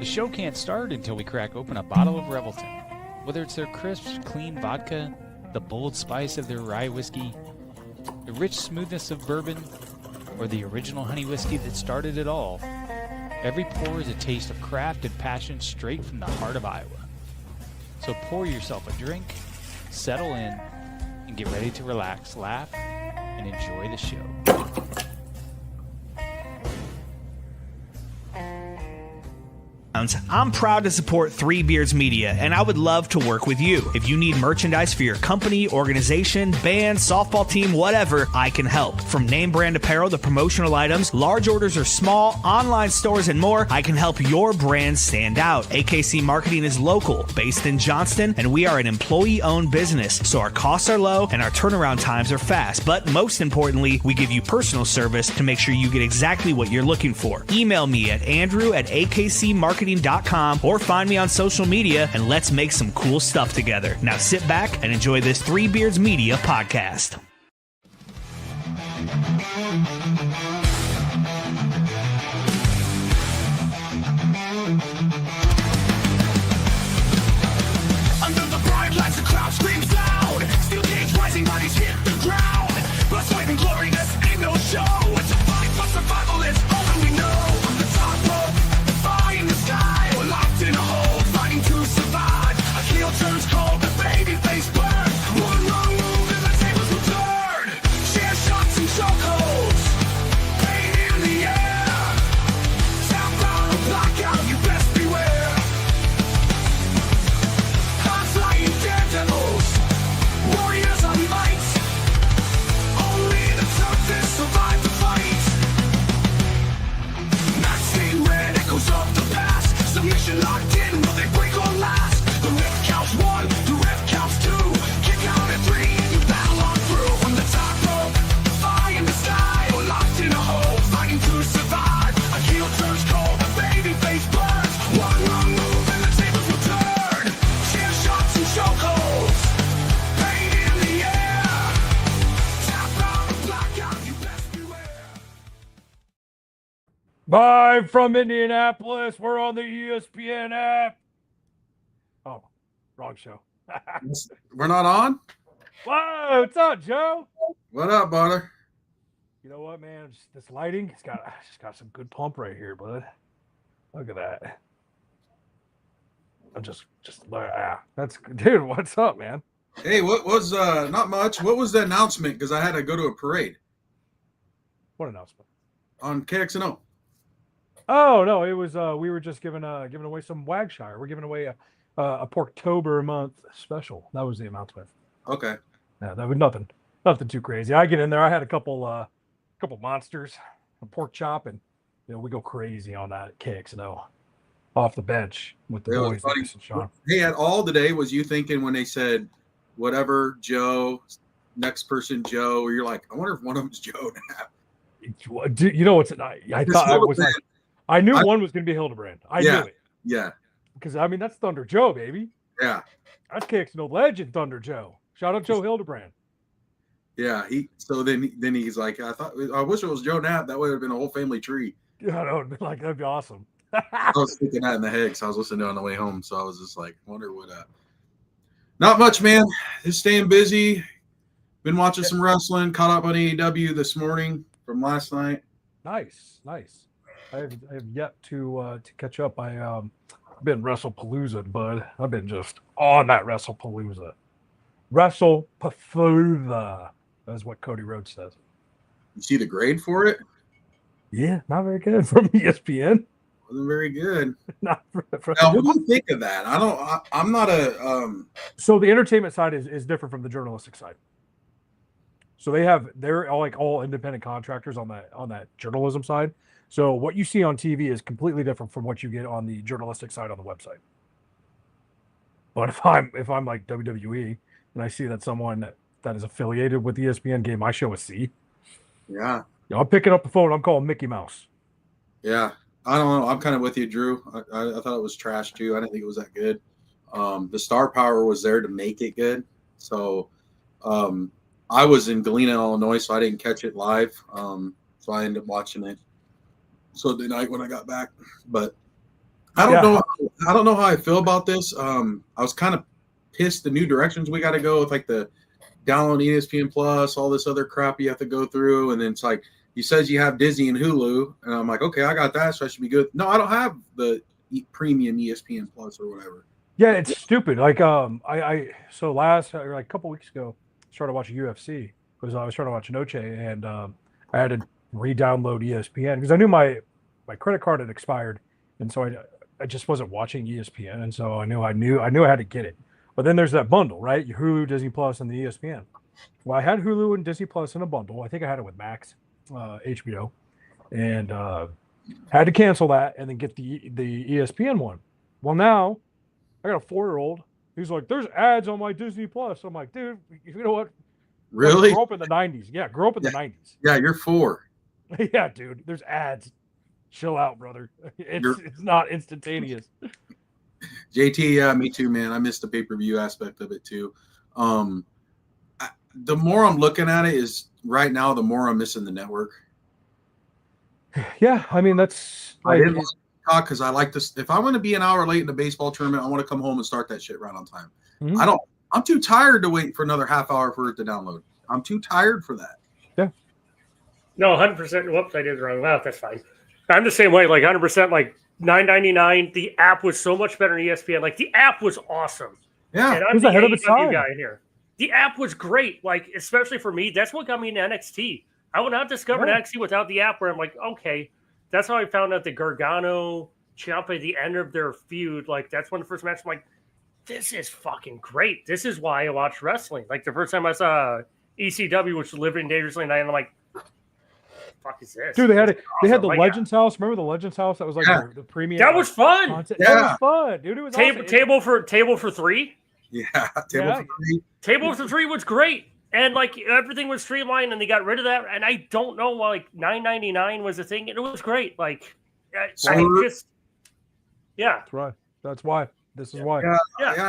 The show can't start until we crack open a bottle of Revelton. Whether it's their crisp, clean vodka, the bold spice of their rye whiskey, the rich smoothness of bourbon, or the original honey whiskey that started it all, every pour is a taste of craft and passion straight from the heart of Iowa. So pour yourself a drink, settle in, and get ready to relax, laugh, and enjoy the show. I'm proud to support Three Beards Media, and I would love to work with you. If you need merchandise for your company, organization, band, softball team, whatever, I can help. From name brand apparel to promotional items, large orders or small, online stores, and more, I can help your brand stand out. AKC Marketing is local, based in Johnston, and we are an employee-owned business, so our costs are low and our turnaround times are fast. But most importantly, we give you personal service to make sure you get exactly what you're looking for. Email me at andrew@akcmarketing.com or find me on social media and let's make some cool stuff together. Now sit back and enjoy this Three Beards Media podcast. Under the bright lights, the crowd screams loud. Steel cage rising, bodies hit the ground. Blood, sweat, and glory, this ain't no show. It's a fight for survival, it's all that we know. On the top rope, defying the sky. We're locked in a hole, fighting to survive. A heel turns cold, the baby face burns. One wrong move and the tables will turn. Share shots and chokeholds, pain in the air. Tap out or blackout, you best beware. High-flying daredevils, warriors on might. Only the toughest survive the fight. Not stained red echoes of the past. Submission locked in, will they break or last? The rip counts one, the rip counts two. Kick out at three and you battle on through. From the top rope, fire in the sky. We're locked in a hole, fighting to survive. A heel turns cold, the baby face burns. One wrong move and the tables will turn. Chair shots and chokeholds, pain in the air. Tap out or blackout, you best beware. Live from Indianapolis, we're on the ESPN app. Oh, wrong show. We're not on? Whoa, what's up, Joe? What up, Butter? You know what, man? This lighting, it's just got some good pump right here, bud. Look at that. I'm just that's dude. What's up, man? Hey, what was not much. What was the announcement? Because I had to go to a parade What announcement? on KXNO. Oh no, it was we were just giving away some Wagshire. We're giving away a Porktober month special. That was the announcement. Okay. Yeah, that was nothing too crazy. I get in there. I had a couple monsters, a pork chop, and we go crazy on that KXNO off the bench with the It was boys. funny. Lucas and Sean. Hey, at all today, was you thinking when they said whatever Joe, next person Joe, or you're like, I wonder if one of them's Joe now. You know what's I thought I was. I knew one was going to be Hildebrand. I knew it Yeah. because I mean that's Thunder Joe, baby. Yeah. That's KXNO legend, Thunder Joe. Shout out Joe Hildebrand. Yeah. Then he's like, I wish it was Joe Knapp. That way it would have been a whole family tree. Yeah, I would be like that'd be awesome. I was thinking that in the head because I was listening to it on the way home. So I was just like, wonder what. Not much, man. Just staying busy. Been watching some wrestling. Caught up on AEW this morning from last night. Nice. I have yet to catch up. I've been WrestlePalooza, bud. I've been just on that WrestlePalooza. WrestlePalooza. That's what Cody Rhodes says. You see the grade for it? Yeah, not very good from ESPN. Wasn't very good. Not from Now, what do you think of that? I'm not a. So the entertainment side is different from the journalistic side. So they're all independent contractors on that journalism side. So what you see on TV is completely different from what you get on the journalistic side on the website. But if I'm like WWE and I see that someone that is affiliated with ESPN gave my show a C, Yeah. I'm picking up the phone. I'm calling Mickey Mouse. Yeah. I don't know. I'm kind of with you, Drew. I thought it was trash too. I didn't think it was that good. The star power was there to make it good. So I was in Galena, Illinois, so I didn't catch it live. So I ended up watching it Sunday night when I got back. But I don't Yeah. know. I don't know how I feel about this. I was kind of pissed the new directions we got to go with, like the download ESPN Plus, all this other crap you have to go through, and then it's like he says you have Disney and Hulu, and I'm like, okay, I got that, so I should be good. No, I don't have the premium ESPN Plus or whatever. Yeah, it's stupid. Like so last or like a couple weeks ago, started watching UFC because I was trying to watch Noche, and I had to re-download ESPN because I knew my credit card had expired, and so I just wasn't watching ESPN, and so I knew I had to get it. But then there's that bundle, right? Your Hulu, Disney Plus, and the ESPN. Well, I had Hulu and Disney Plus in a bundle. I think I had it with Max, HBO, and had to cancel that and then get the ESPN one. Well, now I got a 4-year-old. He's like, "There's ads on my Disney Plus." I'm like, "Dude, you know what? Really? Grow up in the '90s. Yeah, grow up in the Yeah. '90s. Yeah, you're 4. Yeah, dude. There's ads. Chill out, brother. You're It's not instantaneous. JT. Yeah, me too, man. I missed the pay-per-view aspect of it too. Um, the more I'm looking at it is right now, the more I'm missing the network. Yeah, I mean that's I like didn't want to talk because I like this. If I want to be an hour late in the baseball tournament, I want to come home and start that shit right on time. Mhm. I don't. I'm too tired to wait for another half hour for it to download. I'm too tired for that. No, 100%. Whoops, I did it wrong. Well, that's fine. I'm the same way. Like 100%. Like $9.99. The app was so much better than ESPN. Like the app was awesome. Yeah, And It I'm was the ahead of its AEW time. guy here. The app was great. Like especially for me, that's what got me into NXT. I would not discover Yeah. NXT without the app. Where I'm like, okay, that's how I found out that Gargano, Ciampa at the end of their feud. Like that's when the first match. I'm like, this is fucking great. This is why I watch wrestling. Like the first time I saw ECW, which was Living Dangerously, and I'm like, fuck is this? Dude, they had This it. is They had awesome. the Like, Legends House. Remember the Legends House? That was like Yeah. the premium. that was fun. content. Yeah. That was fun, dude. It was awesome. Table for three. yeah. Yeah. Table for three was great, and like everything was streamlined, and they got rid of that. And I don't know, like $9.99 was a thing, and it was great. Like, I Sure. just, yeah, That's right. That's why. This is why. Yeah. Yeah. Yeah.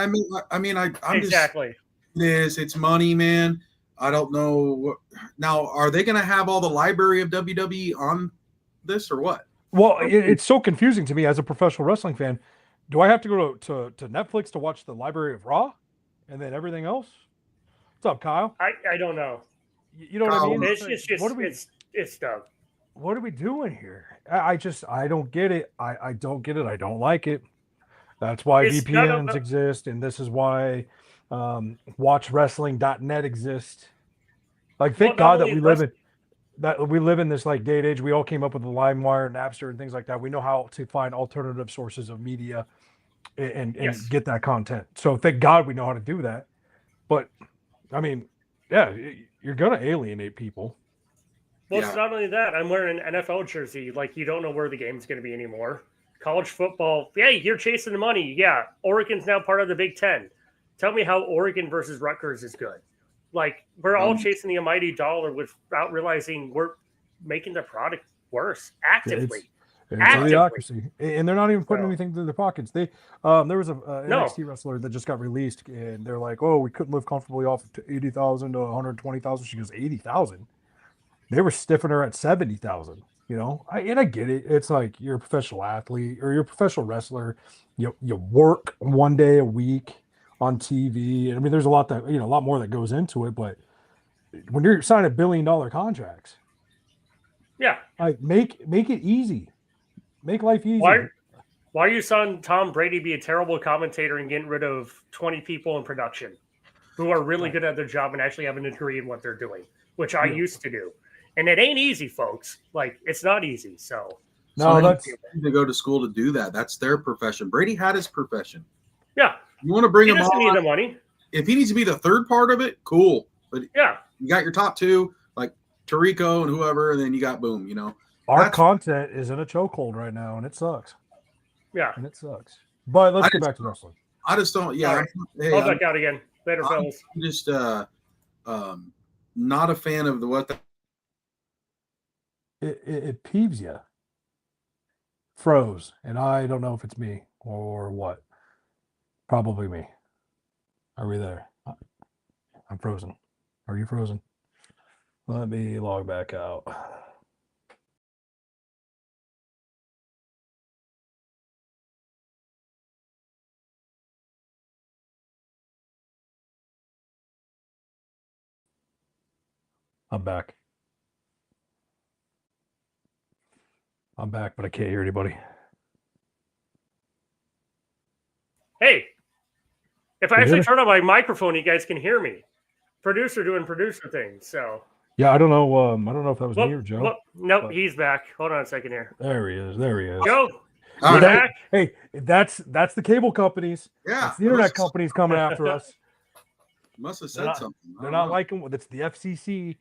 I'm just. exactly. It is. It's money, man. I don't know. Now, are they going to have all the library of WWE on this or what? Well, it's so confusing to me as a professional wrestling fan. Do I have to go to Netflix to watch the library of Raw and then everything else? What's up, Kyle? I don't know. You know what I Kyle, mean? It's Like, just what are we it's dumb. what are we doing here? I don't get it. I don't get it. I don't like it. That's why It's none of VPNs the- exist, and this is why watchwrestling.net exists. Like, thank Well, not God that only we live in this like day and age. We all came up with the LimeWire, Napster, and things like that. We know how to find alternative sources of media and Yes. get that content. So thank God we know how to do that. But I mean, yeah, you're gonna alienate people. Well, Yeah. it's not only that. I'm wearing an NFL jersey. Like, you don't know where the game's going to be anymore. College football, hey, you're chasing the money. Yeah, Oregon's now part of the Big Ten. Tell me how Oregon versus Rutgers is good. Like, we're all chasing the almighty dollar without realizing we're making the product worse actively. It's Actively. idiocracy, and they're not even putting So- anything in their pockets. There was a No. NXT wrestler that just got released, and they're like, "Oh, we couldn't live comfortably off of 80,000 to 120,000." She goes, 80,000. They were stiffing her at 70,000. You know, I get it. It's like you're a professional athlete or you're a professional wrestler. You work one day a week on TV. I mean, there's a lot a lot more that goes into it. But when you're signing $1 billion contracts, Yeah. like make it easy, make life easy. Why are you son Tom Brady be a terrible commentator and getting rid of 20 people in production who are really good at their job and actually have a degree in what they're doing, which I used to do. And it ain't easy, folks. Like, it's not easy. So, No, that's to go to school to do that. That's their profession. Brady had his profession. yeah, You want to bring he him doesn't need the on? money. If he needs to be the third part of it, cool. But Yeah. you got your top two, like Tarico and whoever, and then you got boom. You know, our That's- content is in a chokehold right now, and it sucks. Yeah. And it sucks. But let's I get just- back to wrestling. I just don't. Yeah, All right. hey, I'll I'm back out again. Later, fellas. just not a fan of the what. It peeves you. Froze, and I don't know if it's me or what. Probably me. Are we there? I'm frozen. Are you frozen? Let me log back out. I'm back. I'm back, but I can't hear anybody. Hey, if I Can you hear actually me? turn on my microphone, you guys can hear me. Producer doing producer things. So, Yeah, I don't know. I don't know if that was me or whoop, Joe. whoop. Nope, but- he's back. Hold on a second here. There he is. There he is. Joe, All you right. back? Hey, that's the cable companies. Yeah, That's the internet companies coming after us. Must have They're said not, something. I they're don't not know. liking what it's the FCC.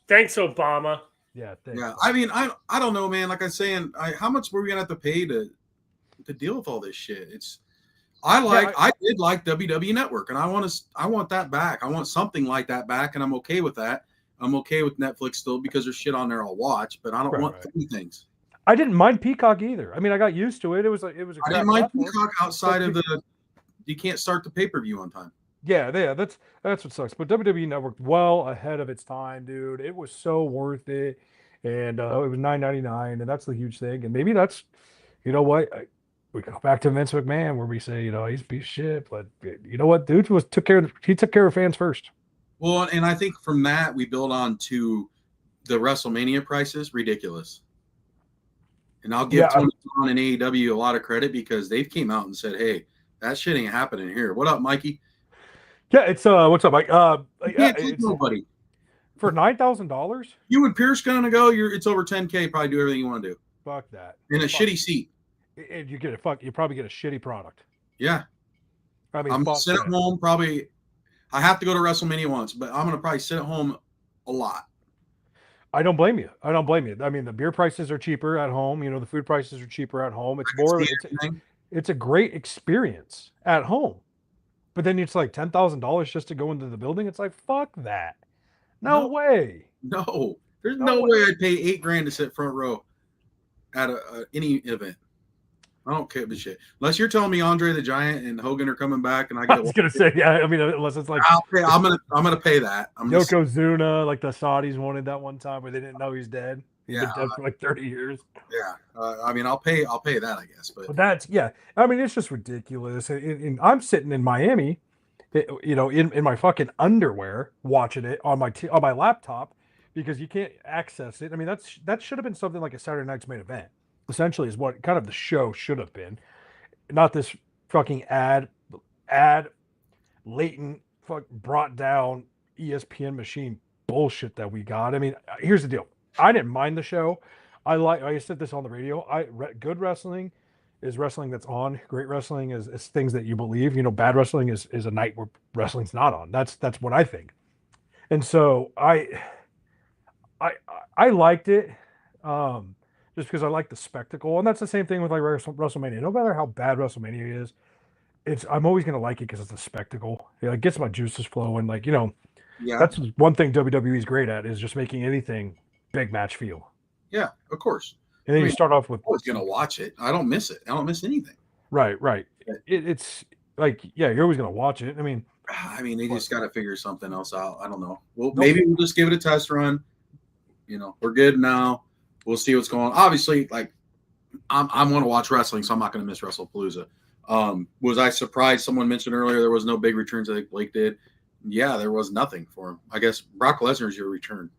Thanks, Obama. Yeah, thanks. Yeah, I mean, I don't know, man. Like I was saying, how much were we gonna have to pay to deal with all this shit? I did like WWE Network, and I want that back. I want something like that back, and I'm okay with that. I'm okay with Netflix still because there's shit on there I'll watch, but I don't want three things. I didn't mind Peacock either. I mean, I got used to it. It was a I crap didn't mind platform. Peacock outside of you can't start the pay-per-view on time. Yeah, that's what sucks. But WWE Network well ahead of its time, dude. It was so worth it, and it was $9.99, and that's the huge thing. And maybe that's, you know what, we go back to Vince McMahon where we say, he's a piece of shit, but you know what, dude took care of fans first. Well, and I think from that we build on to the WrestleMania prices, ridiculous. And I'll give Tony Khan and AEW a lot of credit because they've came out and said, "Hey, that shit ain't happening here." What up, Mikey? Yeah, it's what's up, Mike? You can't take nobody for $9,000. You and Pierce gonna go? It's over 10K. Probably do everything you want to do. Fuck that. In a shitty seat. And you probably get a shitty product. Yeah. I mean, I'm gonna sit at home. Probably, I have to go to WrestleMania once, but I'm gonna probably sit at home a lot. I don't blame you. I mean, the beer prices are cheaper at home. The food prices are cheaper at home. It's more. It's a great experience at home. But then it's like $10,000 just to go into the building. It's like, fuck that. No way. No, there's no way I'd pay $8,000 to sit front row at any event. I don't care the shit. Unless you're telling me Andre the Giant and Hogan are coming back, and I was gonna say, yeah. I mean, unless it's like I'm gonna pay that. Yokozuna, like the Saudis wanted that one time where they didn't know he's dead. He's been dead for like 30 years. Yeah, I mean, I'll pay that, I guess. But that's I mean, it's just ridiculous. And I'm sitting in Miami, in my fucking underwear, watching it on my laptop because you can't access it. I mean, that should have been something like a Saturday Night's Main Event. Essentially, is what kind of the show should have been, not this fucking ad latent brought down ESPN machine bullshit that we got. I mean, here's the deal. I didn't mind the show. I said this on the radio. Good wrestling is wrestling that's on. Great wrestling is things that you believe. Bad wrestling is a night where wrestling's not on. That's what I think. And so I liked it. Just because I like the spectacle, and that's the same thing with like WrestleMania. No matter how bad WrestleMania is, I'm always gonna like it because it's a spectacle. It gets my juices flowing. Like that's one thing WWE is great at is just making anything big match feel. Yeah, of course. And then you start off with. I was gonna watch it. I don't miss it. I don't miss anything. Right. It's like you're always gonna watch it. I mean, they just got to figure something else out. I don't know. Well, maybe we'll just give it a test run. We're good now. We'll see what's going on. Obviously, like I want to watch wrestling, so I'm not going to miss WrestlePalooza. Was I surprised? Someone mentioned earlier there was no big returns. I think Blake did. Yeah, there was nothing for him. I guess Brock Lesnar's your return.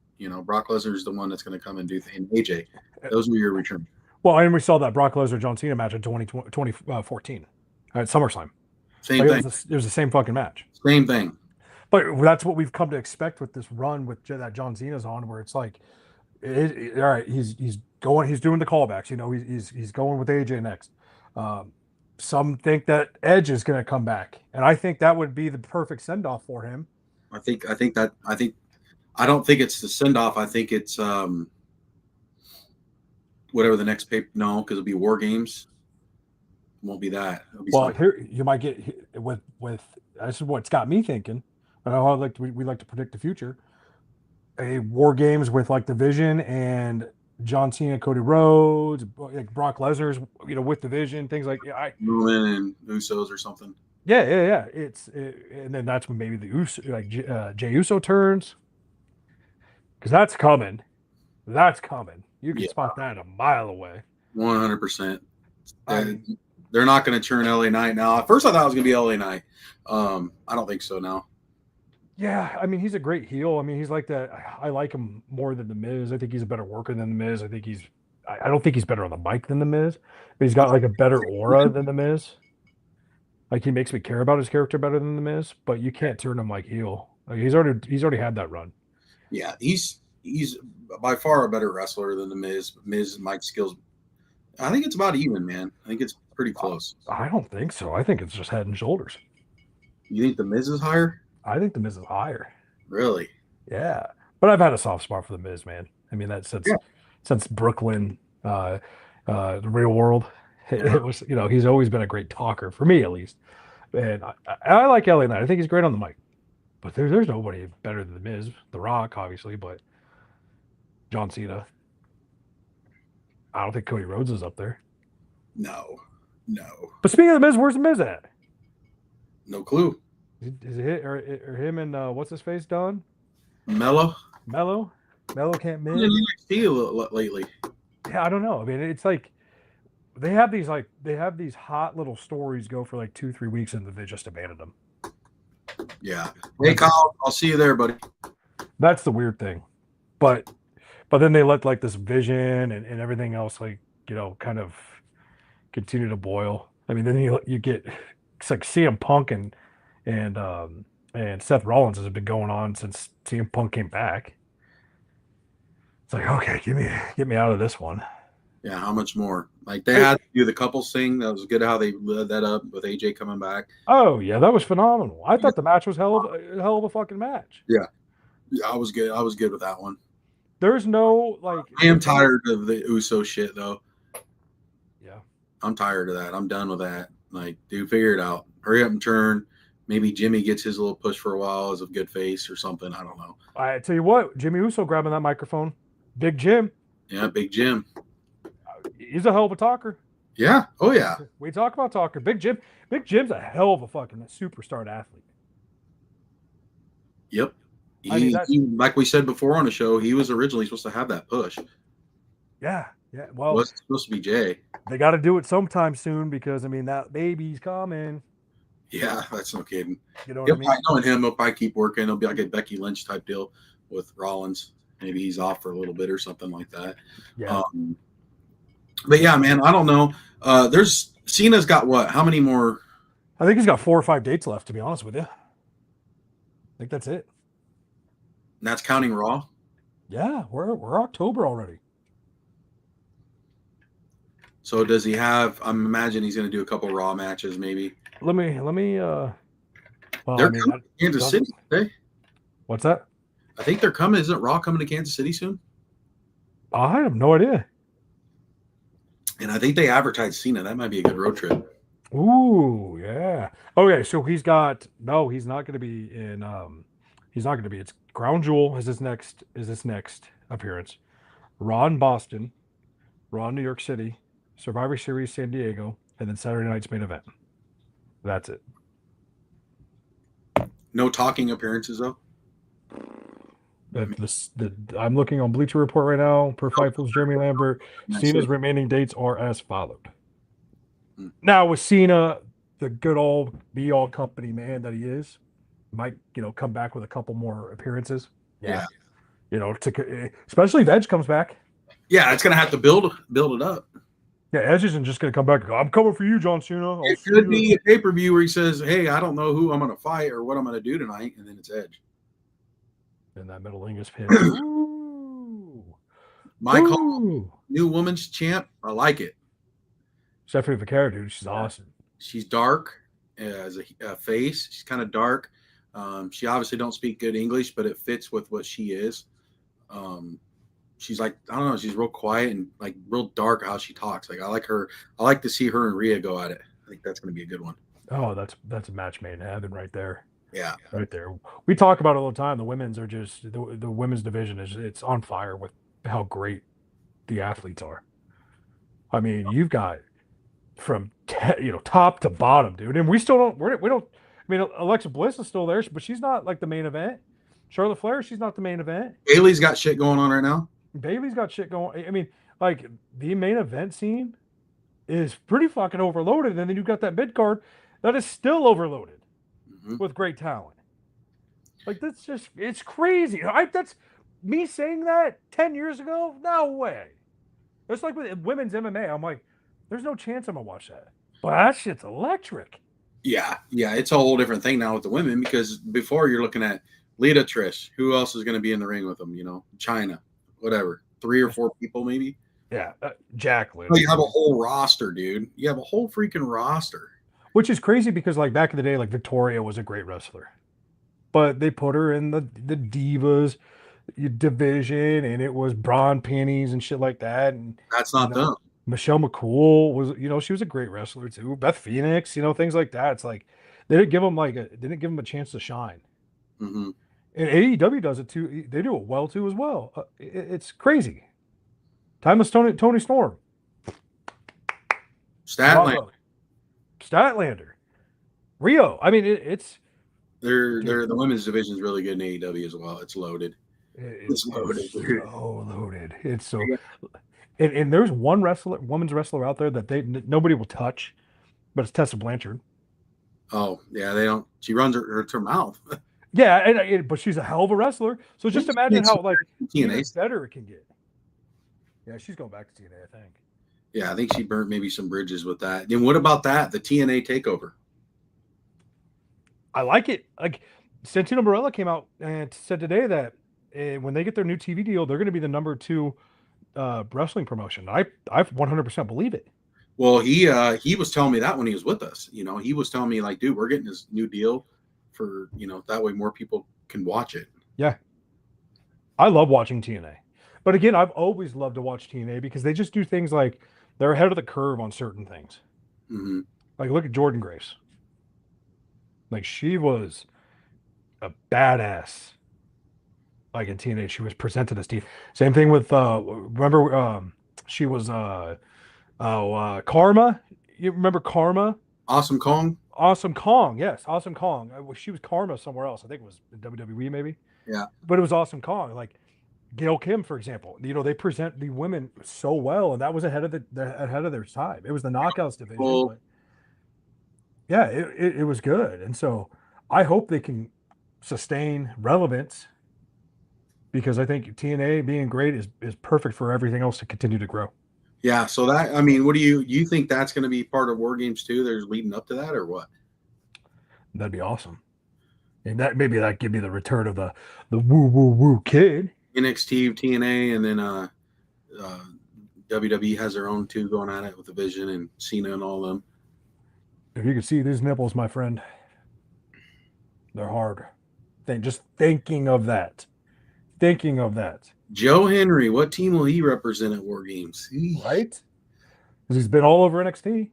Brock Lesnar's the one that's going to come and do things. AJ, those were your return. Well, and we saw that Brock Lesnar John Cena match in 2014 at SummerSlam. Same thing. It was the same fucking match. Same thing. But that's what we've come to expect with this run with that John Cena's on, where it's like. All right, he's doing the callbacks. He's going with AJ next. Some think that Edge is going to come back, and I think that would be the perfect send off for him. I don't think it's the send off. I think it's whatever the next No, because it'll be War Games. It won't be that. Here you might get with this is what's got me thinking. I know how we like to predict the future. A War Games with like Division and John Cena, Cody Rhodes, like Brock Lesnar's, with Division, things like Roman and Usos or something. Yeah. And then that's when maybe the Jey Uso turns, because that's coming. You can spot that a mile away. 100%. They're not going to churn LA Knight now. At first, I thought it was going to be LA Knight. I don't think so now. Yeah, I mean, he's a great heel. I mean, he's like that. I like him more than the Miz. I think he's a better worker than the Miz. I think he's. I don't think he's better on the mic than the Miz, but he's got like a better aura than the Miz. Like he makes me care about his character better than the Miz. But you can't turn him like heel. Like he's already had that run. Yeah, he's by far a better wrestler than the Miz. Miz mic skills. I think it's about even, man. I think it's pretty close. I don't think so. I think it's just head and shoulders. You think the Miz is higher? I think the Miz is higher. Really? Yeah, but I've had a soft spot for the Miz, man. I mean that Yeah. since Brooklyn, the Real World. It was he's always been a great talker for me at least, and I like LA Knight. I think he's great on the mic, but there's nobody better than the Miz, The Rock, obviously, but John Cena. I don't think Cody Rhodes is up there. No. But speaking of the Miz, where's the Miz at? No clue. Is it or him and what's his face done? Mello? Mello can't I Miz. didn't see a lot lately. Yeah, I don't know. I mean, it's like they have these hot little stories go for like 2-3 weeks and then they just abandon them. Yeah. Hey, Kyle, I'll see you there, buddy. That's the weird thing. But then they let like this vision and everything else like, kind of continue to boil. I mean, then you get it's like CM Punk and Seth Rollins has been going on since CM Punk came back. It's like, okay, get me out of this one. Yeah, how much more? Like they had to do the couples thing. That was good how they led that up with AJ coming back. Oh yeah, that was phenomenal. I thought the match was hell of a fucking match. Yeah, I was good. I was good with that one. There's no like. I am tired of the Uso shit though. Yeah, I'm tired of that. I'm done with that. Like, dude, figure it out. Hurry up and turn. Maybe Jimmy gets his little push for a while as a good face or something. I don't know. I tell you what, Jimmy Uso grabbing that microphone, Big Jim. Yeah, Big Jim. He's a hell of a talker. Yeah. Oh yeah. We talk about talker. Big Jim's a hell of a fucking superstar athlete. Yep. I mean, He, like we said before on the show, he was originally supposed to have that push. Yeah. It Well, was supposed to be Jay. they got to do it sometime soon because I mean that baby's coming. Yeah, that's no kidding. You know what I mean? Knowing him, he'll probably keep working. It'll be like a Becky Lynch type deal with Rollins. Maybe he's off for a little bit or something like that. Yeah. But yeah, man, I don't know. There's Cena's got what? How many more? I think he's got 4 or 5 dates left. To be honest with you, I think that's it. And that's counting Raw. Yeah, we're October already. So does he have? I'm imagining he's going to do a couple Raw matches, maybe. Let me. Well, They're I mean, coming to Kansas City today. what's that? I think they're coming. Isn't Raw coming to Kansas City soon? I have no idea. And I think they advertised Cena. That might be a good road trip. Ooh, yeah. Okay, so he's got no. He's not going to be in. He's not going to be. It's Crown Jewel is his next appearance. Raw in Boston, Raw in New York City, Survivor Series San Diego, and then Saturday night's main event. That's it. No talking appearances though. I'm looking on Bleacher Report right now. Per Fightful's Jeremy Lambert. That's Cena's it. remaining dates are as followed. Hmm. Now with Cena, the good old be all company man that he is, might come back with a couple more appearances. Yeah. Especially if Edge comes back. Yeah, it's going to have to build it up. Yeah, Edge isn't just going to come back and go, I'm coming for you, John Cena. I'll It see could you." be a pay-per-view where he says, "Hey, I don't know who I'm going to fight or what I'm going to do tonight," and then it's Edge. In that middle English pin. Ooh. My call, Ooh. new woman's champ. I like it. Stephanie Vaquero, dude, she's awesome. She's dark as a face. She's kind of dark. She obviously don't speak good English, but it fits with what she is. She's like, I don't know, she's real quiet and like real dark how she talks. Like I like her. I like to see her and Rhea go at it. I think that's going to be a good one. Oh, that's a match made in heaven right there. Yeah. Right there. We talk about it all the time. The women's are just the women's division it's on fire with how great the athletes are. I mean, you've got from top to bottom, dude. And we still don't. We don't. I mean, Alexa Bliss is still there, but she's not like the main event. Charlotte Flair, she's not the main event. Bailey's got shit going on right now. Bailey's got shit going. I mean, like the main event scene is pretty fucking overloaded, and then you've got that mid card that is still overloaded with great talent. Like that's just it's crazy. That's me saying that 10 years ago. No way. It's like with women's MMA. I'm like, there's no chance I'm gonna watch that. But that shit's electric. Yeah, it's a whole different thing now with the women because before you're looking at Lita, Trish. Who else is going to be in the ring with them? You know, China, whatever, 3 or 4 people maybe. Yeah, Jacqueline. Oh, you have a whole roster, dude. You have a whole freaking roster. Which is crazy because like back in the day, like Victoria was a great wrestler, but they put her in the divas division, and it was brawn panties and shit like that. And That's you not know, them. Michelle McCool was, she was a great wrestler too. Beth Phoenix, things like that. It's like they didn't give them a chance to shine. Mm-hmm. And AEW does it too. They do it well too as well. It's crazy. Timeless Tony Storm, Statlander. Statlander, Rio. I mean, it's They're the women's division is really good in AEW as well. It's loaded. it's loaded. so loaded. It's so. And there's one women's wrestler out there that nobody will touch, but it's Tessa Blanchard. Oh yeah, they don't. She runs her mouth. Yeah, but she's a hell of a wrestler. So just imagine how like TNA better it can get. Yeah, she's going back to TNA, I think. Yeah, I think she burnt maybe some bridges with that. Then what about that? The TNA takeover. I like it. Like Santino Marella came out and said today that when they get their new TV deal, they're going to be the number 2 wrestling promotion. I 100% believe it. Well, he was telling me that when he was with us. You know, he was telling me like, dude, we're getting this new deal for, that way more people can watch it. Yeah. I love watching TNA. But again, I've always loved to watch TNA because they just do things like they're ahead of the curve on certain things. Mm-hmm. Like look at Jordan Grace. Like she was a badass. Like in TNA, she was presented as Steve. Same thing with remember she was Karma. You remember Karma? Awesome Kong. Awesome Kong, yes, Awesome Kong. She was Karma somewhere else. I think it was WWE maybe. Yeah, but it was Awesome Kong. Like Gail Kim, for example. They present the women so well, and that was ahead of their time. It was the Knockouts division. Well, but yeah, it was good, and so I hope they can sustain relevance because I think TNA being great is perfect for everything else to continue to grow. Yeah, so that what do you think that's going to be part of War Games too? There's leading up to that or what? That'd be awesome, and that give me the return of the woo kid. NXT, TNA, and then WWE has their own too going at it with the Vision and Cena and all them. If you could see these nipples, my friend, they're hard. Just thinking of that. Joe Henry, what team will he represent at War Games? Right? Because he's been all over NXT.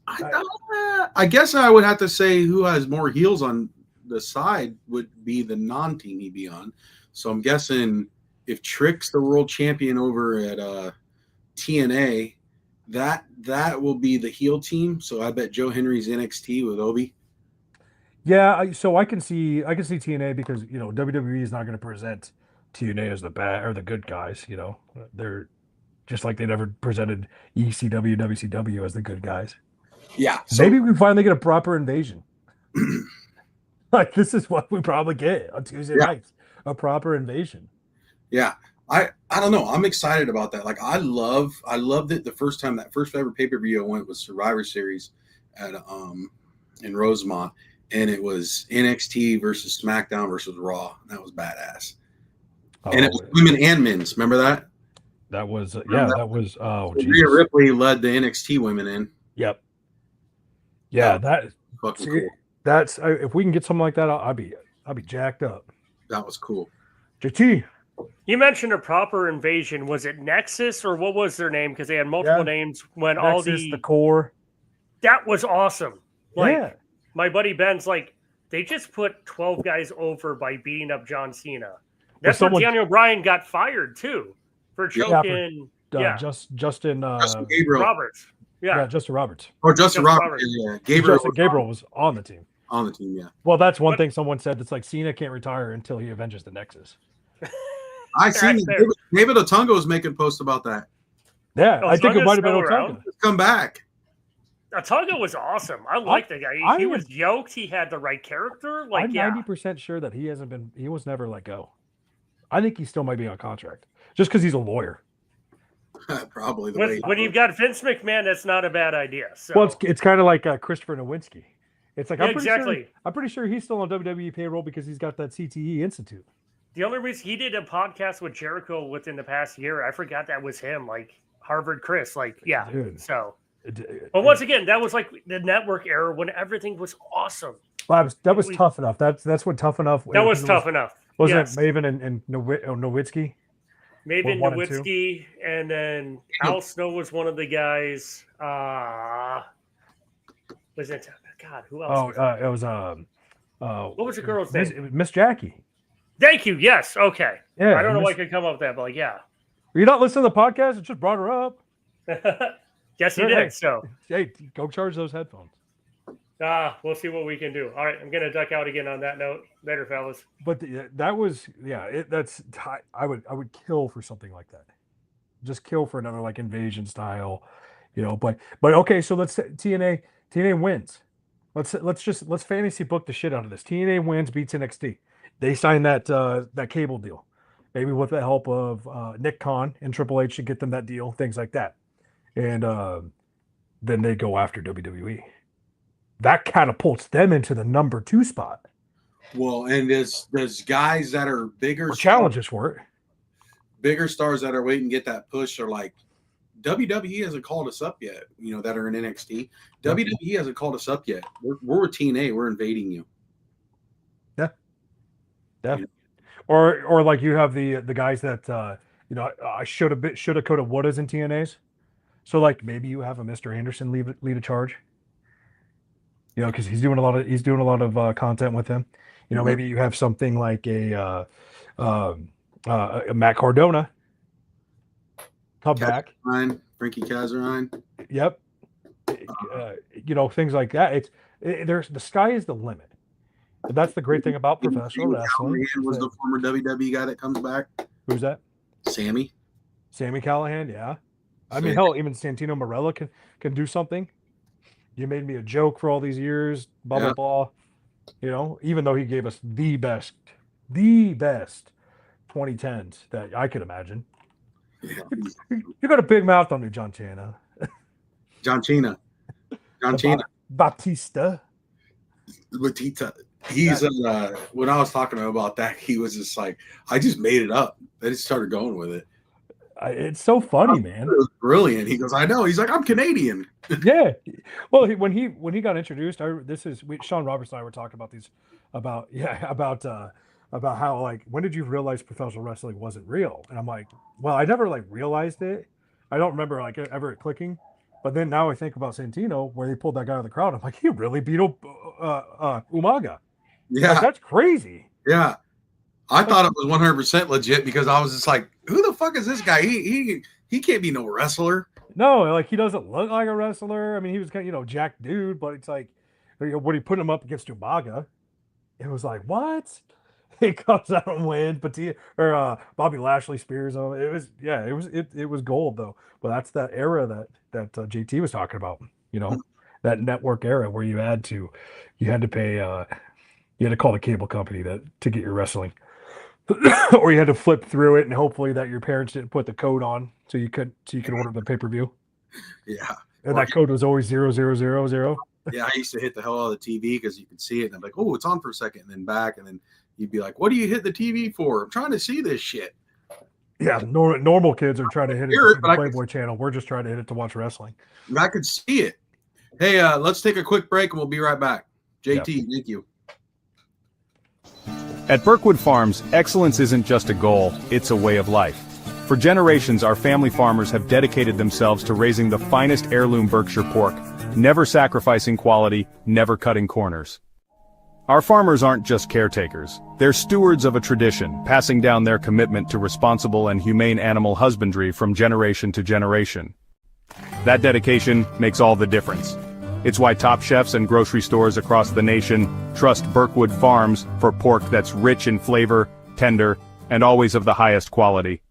I guess I would have to say who has more heels on the side would be the non-team he'd be on. So I'm guessing if Trick's the world champion over at TNA, that will be the heel team. So I bet Joe Henry's NXT with Obi. Yeah, so I can see TNA because WWE is not going to present TNA as the bad or the good guys. They're just like they never presented ECW, WCW as the good guys. Yeah, so maybe we finally get a proper invasion. Like this is what we probably get on Tuesday nights, a proper invasion. Yeah, I don't know. I'm excited about that. Like I loved it the first time that first ever pay-per-view I went was Survivor Series at in Rosemont. And it was NXT versus SmackDown versus Raw. That was badass. And it was women and men's. Remember that? That was that was. Oh, Rhea Ripley led the NXT women in. Yep. Yeah, that fucking cool. That's if we can get something like that, I'll be jacked up. That was cool. JT. You mentioned a proper invasion. Was it Nexus or what was their name? Because they had multiple names when Nexus, the core. That was awesome. Yeah. My buddy Ben's like, they just put 12 guys over by beating up John Cena. That's where Daniel Bryan got fired too for choking. Justin Gabriel Roberts. Yeah, Justin Roberts. Or Justin Roberts. Yeah. Gabriel was on the team. On the team, yeah. Well, that's one thing someone said. That's like Cena can't retire until he avenges the Nexus. I seen David Otunga was making posts about that. Yeah, I think it might have been Otunga. Come back. Tonga was awesome. I like the guy. He was yoked. He had the right character. Like, I'm 90% sure that he was never let go. I think he still might be on contract just because he's a lawyer. Probably the when you've got Vince McMahon, that's not a bad idea. So. Well, it's kind of like Christopher Nowinski. It's like Yeah, I'm pretty sure he's still on WWE payroll because he's got that CTE Institute. The only reason he did a podcast with Jericho within the past year, I forgot that was him, like Harvard Chris. Like, yeah. Dude. So, but once again, that was like the network era when everything was awesome. Well, that was Tough Enough. That's what Tough Enough. That was Tough Enough. Wasn't it Maven and Nowitzki? Maven, Nowitzki, and then Al Snow was one of the guys. Was it? God, who else? It was what was the girl's name? Miss Jackie. Thank you. Yes. Okay. Yeah. I don't know why I could come up with that, but like, yeah. Were you not listening to the podcast? It just brought her up. Yes, you did. So, hey, go charge those headphones. We'll see what we can do. All right, I'm gonna duck out again on that note. Later, fellas. But that was I would kill for something like that. Just kill for another like invasion style, But okay, so let's TNA wins. Let's fantasy book the shit out of this. TNA wins, beats NXT. They signed that cable deal, maybe with the help of Nick Khan and Triple H to get them that deal, things like that, and then they go after WWE. That catapults them into the number 2 spot. Well, and there's guys that are bigger challenges for it. Bigger stars that are waiting to get that push are like WWE hasn't called us up yet. That are in NXT. Yep. WWE hasn't called us up yet. We're with TNA. We're invading you. Yeah. Or like you have the guys that I should have could have would has in TNAs. So like maybe you have a Mr. Anderson lead a charge. Because he's doing a lot of content with him. Maybe you have something like a Matt Cardona come back. Frankie Kazarian. Yep. Things like that. There's the sky is the limit. But that's the great thing about professional wrestling. Was the former WWE guy that comes back? Who's that? Sammy Callahan. Yeah. I mean, hell, even Santino Marella can do something. You made me a joke for all these years, blah, blah, blah. Even though he gave us the best 2010s that I could imagine. Yeah. You got a big mouth on me, John Cena. Batista. He's when I was talking to him about that, he was just like, I just made it up. They just started going with it. It's so funny, man. It was brilliant. He goes, I know. He's like, I'm Canadian. Yeah. Well, when he got introduced, Sean Roberts and I were talking about about how like when did you realize professional wrestling wasn't real? And I'm like, well, I never like realized it. I don't remember like ever clicking. But then now I think about Santino where they pulled that guy out of the crowd. I'm like, he really beat Umaga. Yeah, like, that's crazy. Yeah. I thought it was 100% legit because I was just like, who the fuck is this guy? He can't be no wrestler. No, like he doesn't look like a wrestler. I mean, he was kind of, jacked dude, but it's like when he put him up against Umaga, it was like, what? He comes out and wins, Bobby Lashley spears him. It was gold though. But that's that era that JT was talking about. That network era where you had to pay, you had to call the cable company to get your wrestling. Or you had to flip through it and hopefully that your parents didn't put the code on so you could order the pay-per-view. Yeah. And that code was always 0000. Yeah, I used to hit the hell out of the TV because you could see it and I'm like, oh, it's on for a second and then back and then you'd be like, what do you hit the TV for? I'm trying to see this shit. Yeah, normal kids are trying to hit it to the Playboy channel. We're just trying to hit it to watch wrestling. I could see it. Hey, let's take a quick break and we'll be right back. JT, Thank you. At Berkwood Farms, excellence isn't just a goal, it's a way of life. For generations, our family farmers have dedicated themselves to raising the finest heirloom Berkshire pork, never sacrificing quality, never cutting corners. Our farmers aren't just caretakers, they're stewards of a tradition, passing down their commitment to responsible and humane animal husbandry from generation to generation. That dedication makes all the difference. It's why top chefs and grocery stores across the nation trust Berkwood Farms for pork that's rich in flavor, tender, and always of the highest quality.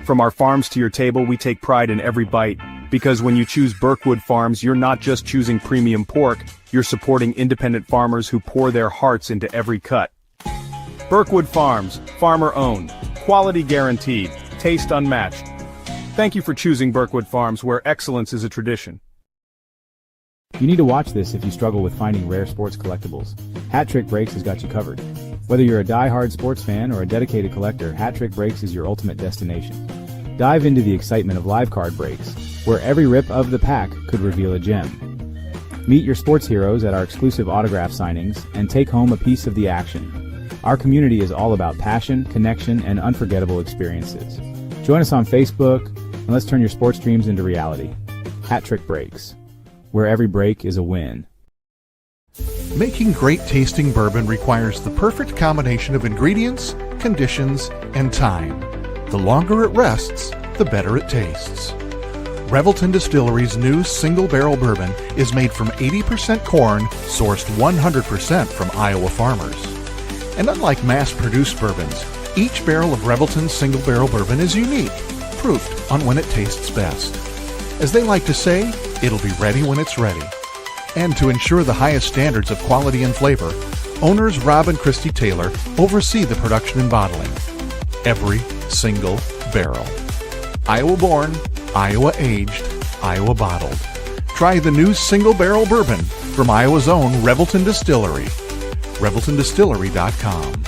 From our farms to your table, we take pride in every bite, Because when you choose Berkwood Farms, you're not just choosing premium pork, you're supporting independent farmers who pour their hearts into every cut. Berkwood Farms, farmer-owned, quality guaranteed, taste unmatched. Thank you for choosing Berkwood Farms, where excellence is a tradition. You need to watch this if you struggle with finding rare sports collectibles. Hat Trick Breaks has got you covered. Whether you're a die-hard sports fan or a dedicated collector, Hat Trick Breaks is your ultimate destination. Dive into the excitement of live card breaks, where every rip of the pack could reveal a gem. Meet your sports heroes at our exclusive autograph signings and take home a piece of the action. Our community is all about passion, connection, and unforgettable experiences. Join us on Facebook, and let's turn your sports dreams into reality. Hat Trick Breaks, where every break is a win. Making great tasting bourbon requires the perfect combination of ingredients, conditions, and time. The longer it rests, the better it tastes. Revelton Distillery's new single barrel bourbon is made from 80% corn, sourced 100% from Iowa farmers. And unlike mass-produced bourbons, each barrel of Revelton's single barrel bourbon is unique, proofed on when it tastes best. As they like to say, it'll be ready when it's ready. And to ensure the highest standards of quality and flavor, owners Rob and Christy Taylor oversee the production and bottling. Every single barrel. Iowa born, Iowa aged, Iowa bottled. Try the new single barrel bourbon from Iowa's own Revelton Distillery. ReveltonDistillery.com.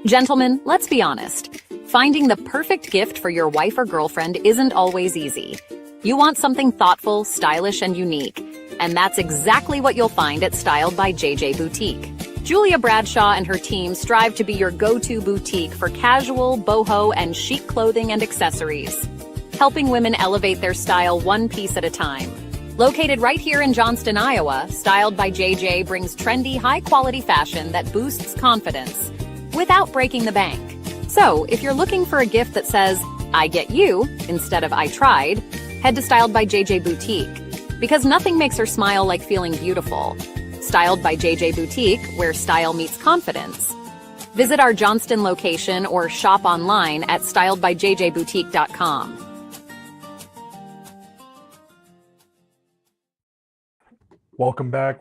Gentlemen, let's be honest. Finding the perfect gift for your wife or girlfriend isn't always easy. You want something thoughtful, stylish, and unique. And that's exactly what you'll find at Styled by JJ Boutique. Julia Bradshaw and her team strive to be your go-to boutique for casual, boho, and chic clothing and accessories, helping women elevate their style one piece at a time. Located right here in Johnston, Iowa, Styled by JJ brings trendy, high-quality fashion that boosts confidence without breaking the bank. So, if you're looking for a gift that says, I get you, instead of I tried, head to Styled by JJ Boutique. Because nothing makes her smile like feeling beautiful. Styled by JJ Boutique, where style meets confidence. Visit our Johnston location or shop online at styledbyjjboutique.com. Welcome back.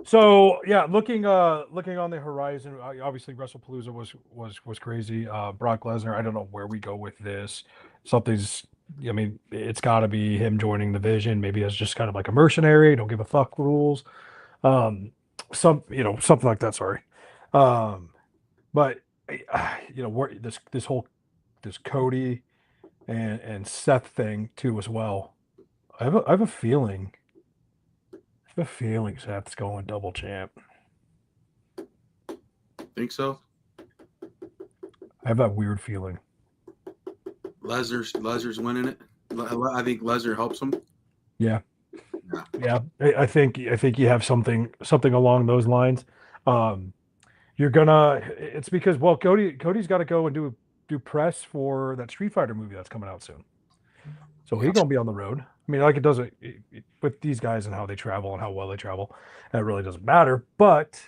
So yeah, looking on the horizon, obviously WrestlePalooza was crazy. Brock Lesnar, I don't know where we go with this. I mean, it's got to be him joining the Vision. Maybe as just kind of like a mercenary, don't give a fuck rules. Something like that. Sorry. But this Cody and Seth thing too as well. I have a feeling Seth's going double champ. Think so? I have that weird feeling. Lesnar's winning it. I think Lesnar helps him. Yeah. I think you have something along those lines. It's because Cody's got to go and do press for that Street Fighter movie that's coming out soon. So he's gonna be on the road. I mean, like it doesn't with these guys and how they travel and how well they travel, that really doesn't matter. But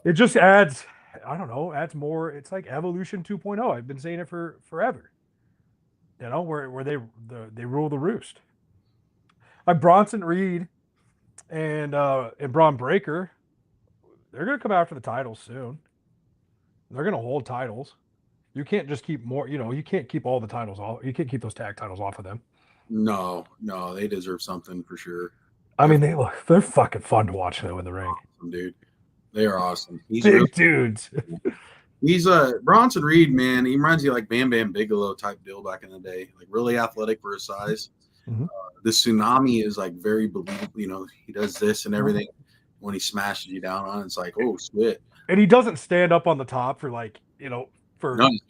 it just adds more. It's like Evolution 2.0. I've been saying it for forever. Where they rule the roost. Like Bronson Reed and Braun Breaker, they're gonna come after the titles soon. They're gonna hold titles. You can't just keep more. You can't keep all the titles off. You can't keep those tag titles off of them. No, they deserve something for sure. I mean, they're fucking fun to watch though in the ring. Awesome, dude. They are awesome. He's big dudes. He's Bronson Reed, man. He reminds you like Bam Bam Bigelow type deal back in the day. Like really athletic for his size. Mm-hmm. The Tsunami is like very believable. He does this and everything. When he smashes you down on it, it's like, oh shit. And he doesn't stand up on the top for he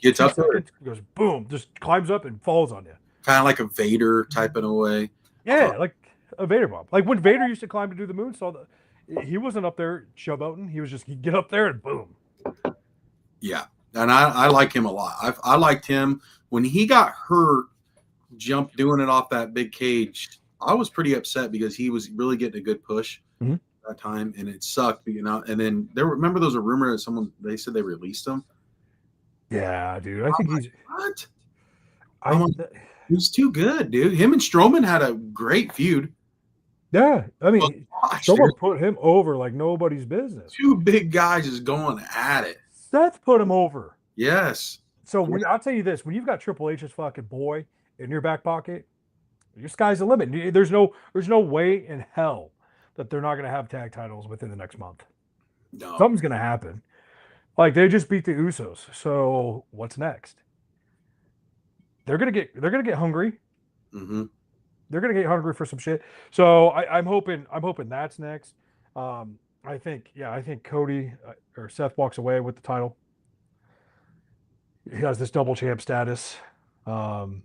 gets up there. He goes boom, just climbs up and falls on you. Kind of like a Vader type in a way. Yeah, like a Vader bomb. Like when Vader used to climb to do the moonsault, he wasn't up there showboating. He was just he'd get up there and boom. Yeah, and I like him a lot. I liked him when he got hurt, doing it off that big cage. I was pretty upset because he was really getting a good push. Mm-hmm. that time, and it sucked. And then remember those were rumors that they said they released him. Yeah, dude. I think he's what? I He's too good, dude. Him and Strowman had a great feud. Yeah, I mean, someone dude. put him over like nobody's business. Two big guys just going at it. Seth put him over. Yes. So I'll tell you this: when you've got Triple H's fucking boy in your back pocket, your sky's the limit. There's no way in hell that they're not going to have tag titles within the next month. No. Something's going to happen. Like they just beat the Usos, so what's next? They're gonna get hungry. Mm-hmm. They're gonna get hungry for some shit. So I'm hoping that's next. I think Cody or Seth walks away with the title. He has this double champ status, and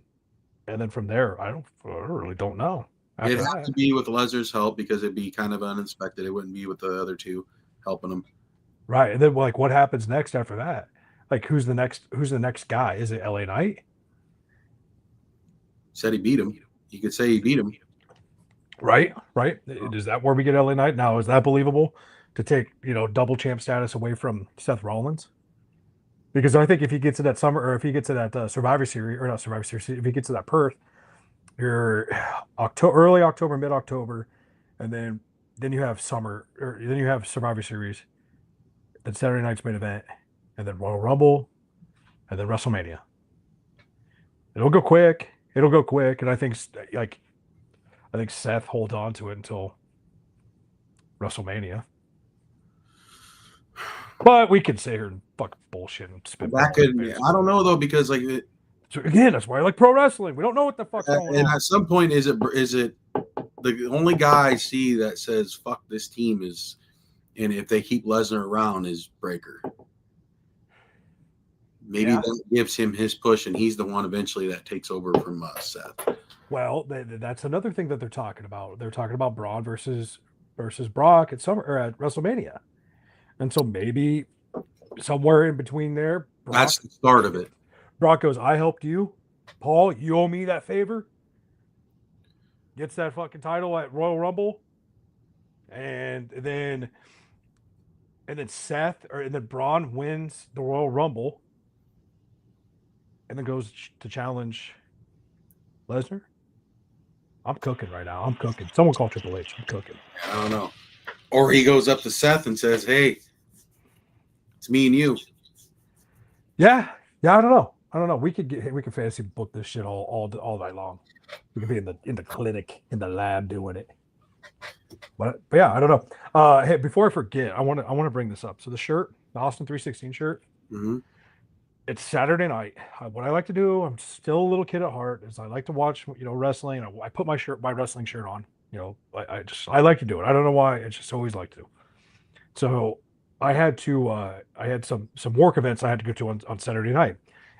then from there, I really don't know. It'd have to be with Lesnar's help because it'd be kind of unexpected. It wouldn't be with the other two helping him. Right, and then like what happens next after that? Like who's the next guy? Is it LA Knight? Said he beat him. You could say he beat him. Right. Is that where we get LA Knight now? Is that believable to take double champ status away from Seth Rollins? Because I think if he gets to that summer, or if he gets to that Survivor Series, or not Survivor Series, if he gets to that Perth, you're early October, mid October, and then you have summer, or then you have Survivor Series, then Saturday night's main event, and then Royal Rumble, and then WrestleMania. It'll go quick, and I think Seth holds on to it until WrestleMania. But we could sit here and fuck bullshit and spin. I don't know though, because again, that's why I like pro wrestling. We don't know what the fuck's going on. And at some point, is it the only guy I see that says fuck this team is, and if they keep Lesnar around, is Breaker. Maybe that gives him his push, and he's the one eventually that takes over from Seth. Well, that's another thing that they're talking about. They're talking about Braun versus Brock at WrestleMania, and so maybe somewhere in between there, that's the start of it. Brock goes, "I helped you, Paul. You owe me that favor." Gets that fucking title at Royal Rumble, and then Braun wins the Royal Rumble, and then goes to challenge Lesnar. I'm cooking right now. I'm cooking. Someone call Triple H. I'm cooking. I don't know. Or he goes up to Seth and says, "Hey, it's me and you." Yeah. I don't know. We could fantasy book this shit all night long. We could be in the clinic, in the lab doing it. But yeah, I don't know. Hey, before I forget, I want to bring this up. So the shirt, the Austin 316 shirt. Mm-hmm. It's Saturday night. What I like to do, I'm still a little kid at heart, is I like to watch, wrestling. I put my wrestling shirt on. I like to do it. I don't know why. I just always like to. So I had some work events I had to go to on Saturday night,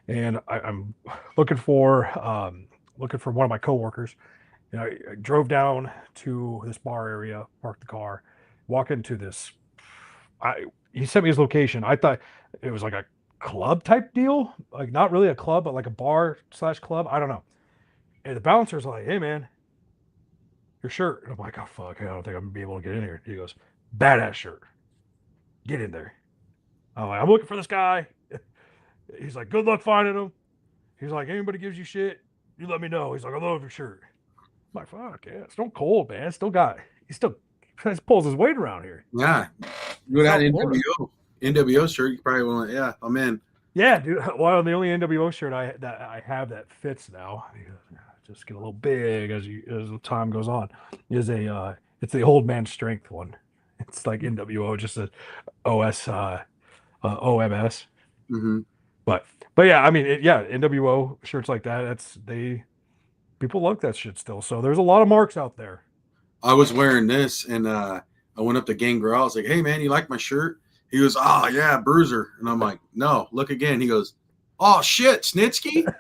and I'm looking for one of my coworkers. I drove down to this bar area, parked the car, walk into this. He sent me his location. I thought it was like a club type deal, like not really a club, but like a bar / club. I don't know. And the bouncer's like, "Hey man, your shirt." And I'm like, "Oh fuck, I don't think I'm gonna be able to get in here." He goes, "Badass shirt. Get in there." I'm like, "I'm looking for this guy." He's like, "Good luck finding him." He's like, "Anybody gives you shit, you let me know." He's like, "I love your shirt." I'm like, "Fuck yeah, it's still cold, man. He still pulls his weight around here." Yeah, you would have NWO shirt. You probably want. Yeah, I'm in. Yeah, dude. Well, the only NWO shirt I have that fits now, just get a little big as the time goes on, is it's the old man strength one. It's like NWO, just a OS OMS. Mm-hmm. But yeah, I mean, NWO shirts like that. People like that shit still. So there's a lot of marks out there. I was wearing this, and I went up to Gangrel. I was like, "Hey man, you like my shirt?" He goes, "Oh yeah, Bruiser." And I'm like, "No, look again." He goes, "Oh shit, Snitsky?"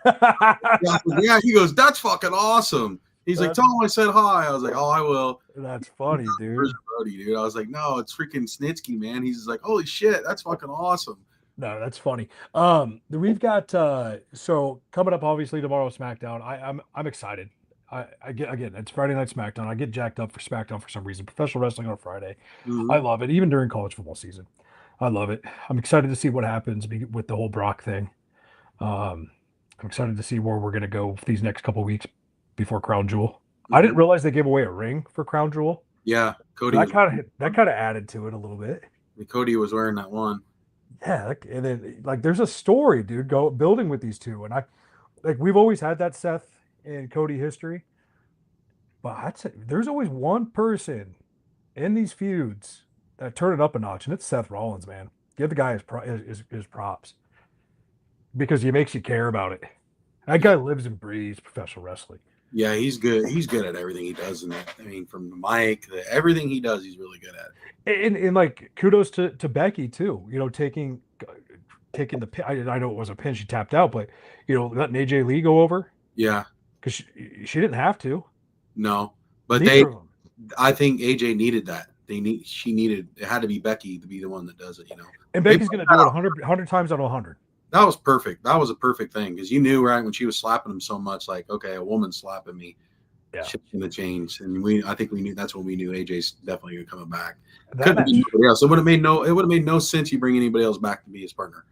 Yeah. He goes, "That's fucking awesome." He's like, "Tell him I said hi." I was like, "Oh, I will." That's funny, dude. Bruiser Brody, dude. I was like, "No, it's freaking Snitsky, man." He's like, "Holy shit, that's fucking awesome." No, that's funny. We've got so coming up obviously tomorrow SmackDown. I'm excited. I get again. It's Friday Night SmackDown. I get jacked up for SmackDown for some reason. Professional wrestling on Friday. I Mhm. love it, even during college football season. I love it. I'm excited to see what happens with the whole Brock thing. Um, I'm excited to see where we're gonna go these next couple weeks before Crown Jewel. I didn't Mhm. realize they gave away a ring for Crown Jewel. Yeah, Cody That was kind of added to it a little bit. Cody was wearing that one. Yeah, and then like there's a story, dude, go building with these two, and I like we've always had that Seth and Cody history, but I'd say there's always one person in these feuds that turn it up a notch, and it's Seth Rollins, man. Give the guy his props because he makes you care about it. That guy lives and breathes professional wrestling. Yeah, he's good. He's good at everything he does. And I mean, from the mic, everything he does, he's really good at. And like kudos to Becky too. You know, taking the I know it was a pin, she tapped out, but you know, letting AJ Lee go over Yeah, because she didn't have to. no, but Neither of them. I think AJ needed that. She needed. It had to be Becky to be the one that does it. You know, And Becky's going to do it 100 times out of 100. that was perfect. That was a perfect thing because you knew right when she was slapping him so much, like, okay, a woman slapping me, Yeah. shit's gonna change. And I think we knew that's when we knew AJ's definitely gonna come back. That Couldn't be match, nobody else. It would have made no sense you bring anybody else back to be his partner,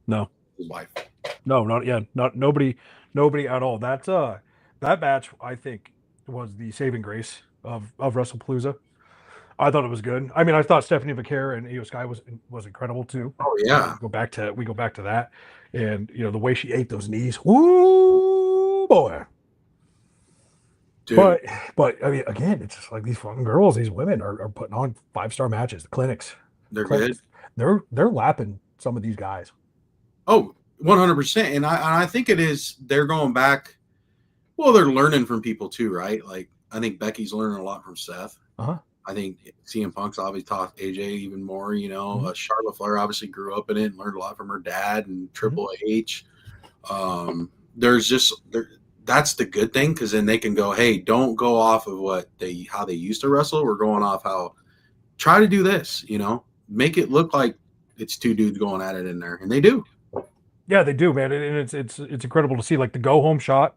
no, his wife. no, not nobody at all. That match I think was the saving grace of WrestlePalooza. I thought it was good. I mean, I thought Stephanie Vaquer and Io Sky was incredible too. Oh yeah, We go back to that, and you know the way she ate those knees. Woo boy! dude. But I mean, again, it's just like these fucking girls, these women are putting on 5-star matches. The clinics, They're clinics, good. they're lapping some of these guys. Oh, 100%. And I think it is. They're going back. Well, they're learning from people too, right? Like I think Becky's learning a lot from Seth. Uh-huh. I think CM Punk's obviously taught AJ even more. You know, Mhm. Charlotte Flair obviously grew up in it and learned a lot from her dad and Triple H. There's just that's the good thing because then they can go, hey, don't go off of how they used to wrestle. We're going off how try to do this. You know, make it look like it's two dudes going at it in there, and they do. Yeah, they do, man, and it's incredible to see. Like the go home shot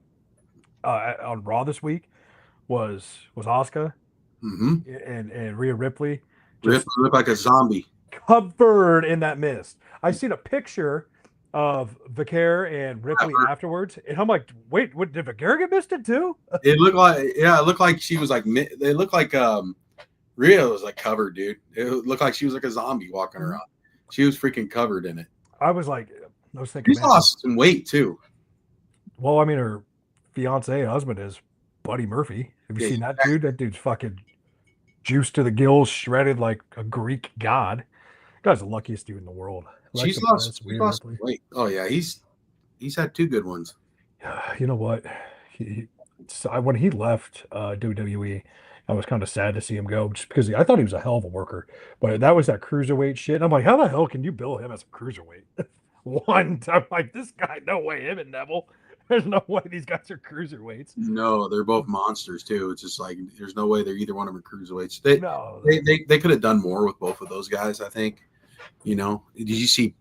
on Raw this week was Asuka Mm-hmm. and Rhea Ripley Rip just look like a zombie. covered in that mist. I seen a picture of Vaquer and Ripley afterwards, and I'm like, wait, what did Vaquer get misted too? It looked like she was like they looked like Rhea was like covered, dude. It looked like she was like a zombie walking around. She was freaking covered in it. I was thinking, She's lost some weight too. well, I mean, her fiance and husband is Buddy Murphy. Have you Yeah, seen that dude? That dude's fucking juiced to the gills, shredded like a Greek god. Guy's the luckiest dude in the world. She's Alexa lost, Bliss, she's Rhea lost Ripley. weight. Oh yeah, he's had two good ones. You know what? When he left WWE, I was kind of sad to see him go just because I thought he was a hell of a worker. But that was that cruiserweight shit. And I'm like, how the hell can you bill him as a cruiserweight? I'm like, this guy, no way, him and Neville. There's no way these guys are cruiserweights. No, they're both monsters too. It's just like there's no way they're either one of them are cruiserweights. No, They could have done more with both of those guys. I think. You know, did you see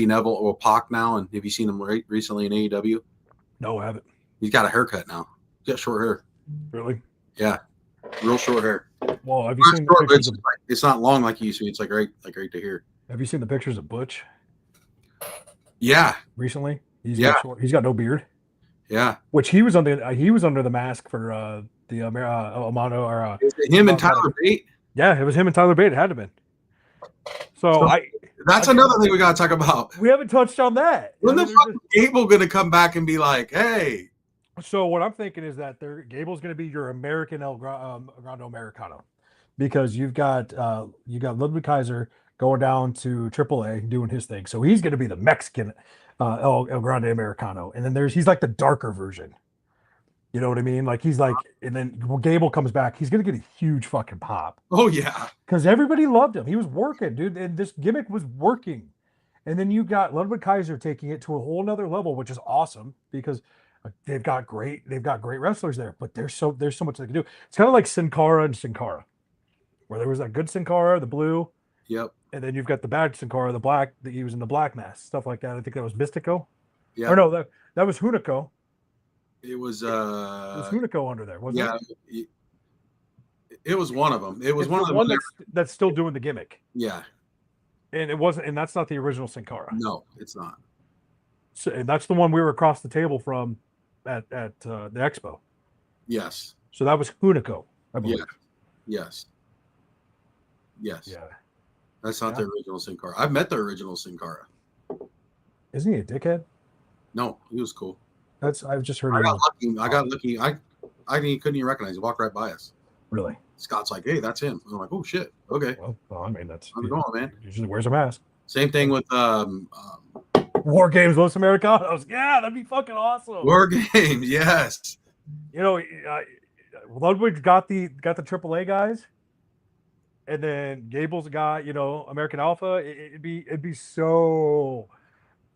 Neville or Pac now? And have you seen him recently in AEW? no, I haven't. He's got a haircut now. He's got short hair. Really? Yeah, real short hair. Well, have you Not seen short, the but pictures of, it's not long like you used to. It's like right to here. have you seen the pictures of Butch Yeah, recently? Yeah. He's got no beard. yeah. Which he was under the mask for the Amano or Is it him and Tyler Bate? yeah, it was him and Tyler Bate. It had to have been. So That's another thing we got to talk about. we haven't touched on that. When I the mean, fuck is Gable going to come back and be like, hey, so what I'm thinking is that Gable's going to be your American Grande Americano, because you've got Ludwig Kaiser going down to AAA doing his thing, so he's going to be the Mexican El Grande Americano, and then he's like the darker version. You know what I mean? Like he's like, and then when Gable comes back, he's going to get a huge fucking pop oh yeah, because everybody loved him. He was working, dude, and this gimmick was working. And then you got Ludwig Kaiser taking it to a whole nother level, which is awesome because they've got great wrestlers there. But there's so much they can do. It's kind of like Sin Cara and Sin Cara, where there was that good Sin Cara, the blue, yep, and then you've got the bad Sin Cara, the black that he was in the black mask, stuff like that. I think that was Mystico. yeah. Or no, that was Hunico. It was It was Hunico under there, wasn't yeah, it? it was one of them. It was It's one of the them. one that's still doing the gimmick, Yeah, and it wasn't, and that's not the original Sin Cara. no, it's not. So, and that's the one we were across the table from at the expo. Yes. So that was Hunico, I believe. Yes. Yes. Yeah. That's not the original Sin Cara. I've met the original Sin Cara. Isn't he a dickhead? No, he was cool. I've just heard. I got lucky. I couldn't even recognize. He walked right by us. Really? Scott's like, "Hey, that's him." I'm like, "Oh shit, okay." Well, I mean, that's how's it going, man? Usually wears a mask. Same thing with War Games Los Americanos. Yeah, that'd be fucking awesome. War Games. Yes. You know, Ludwig got the AAA guys, and then Gable's got American Alpha. It'd be so